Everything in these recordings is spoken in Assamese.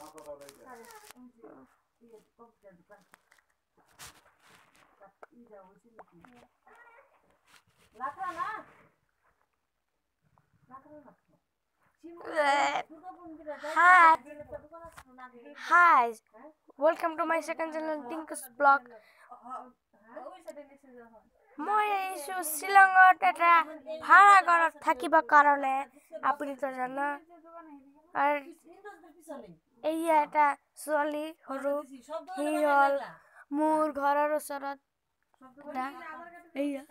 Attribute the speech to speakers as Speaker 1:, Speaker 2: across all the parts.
Speaker 1: Hi, hi. Welcome to my second channel, Tinkus Blog. মই এইছো শিলঙত এটা ভাড়া ঘৰত থাকিব কাৰণে আপুনি তো জানা আৰু এইয়া এটা ছোৱালী সৰু সি হ'ল মোৰ ঘৰৰ ওচৰত এইয়া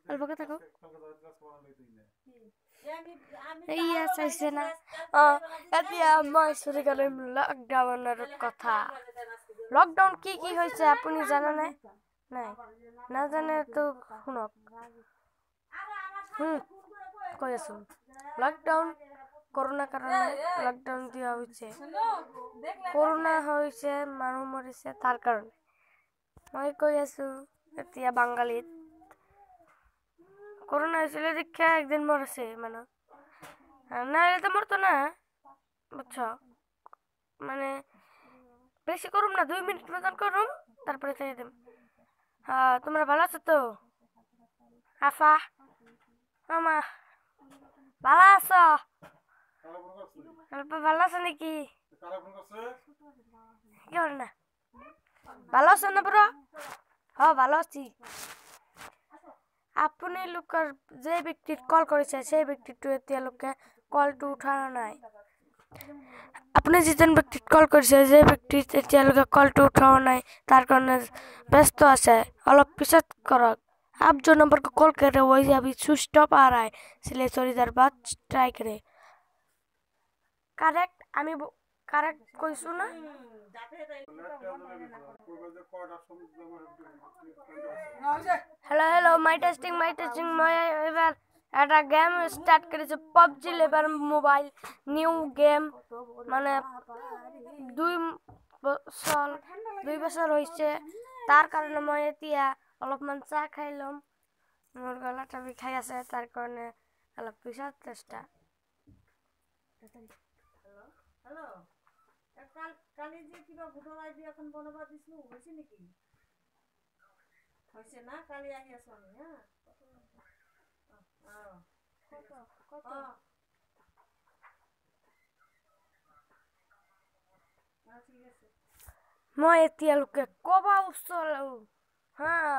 Speaker 1: অলপকে থাকো এইয়া চাইছে না এতিয়া মই চুৰি কৰিম লকডাউনৰ কথা লকডাউন কি হৈছে আপুনি জানে নাই নাজানে তো শুনক কৈ আছো লকডাউন করোনা কারণে লকডাউন দিয়া হয়েছে করোনা হয়েছে মানুষ মরিছে তার কারণে মই কৈ আছো এতিয়া বাঙালিত করোনা হয়েছিল দেখে একদিন মরছে মানে না এটা মরতো না বুঝছো মানে বেশি করুম না 2 মিনিট মতন করুম তারপরে ছেড়ে দিম হ্যাঁ তোমরা ভালো আছো তো আফা মামা ভালো আছো ভালো আছো নাকি কি করে না ভালো আছো না ব্রো হ্যাঁ ভালো আছি আপনি লোকের যে ব্যক্তি কল করেছে সেই ব্যক্তিটো এতিয়ালৈকে কলটো উঠানো নাই আপনি যেজন ব্যক্তি কল করেছে যে ব্যক্তি এতিয়ালৈকে কলটো উঠানো নাই তার কারণে ব্যস্ত আছে অলপ পিছত করক आप जो नंबर को कॉल कर रहे हो वही अभी स्विच ऑफ आ रहा है इसलिए थोड़ी देर बाद ट्राई करें करेक्ट আমি करेक्ट কইছো না हेलो माय टेस्टिंग मैं এবার একটা গেম স্টার্ট করেছি PUBG labour mobile new game মানে 2 বছর হইছে তার কারণে মই এতিয়া অলপমান চা খাইলাম মোর গলাটা বিষাই আছে তার কারণে অলপ পিছত চেষ্টা হ্যালো কালি যে কিবা ভোটার আইডি এখন বনাবা দিছু হইছে নাকি হইছে না কালি আহি আছো আমি হ্যাঁ কত ঠিক আছে মই এতিয়ালৈকে কবা উচল হ্যাঁ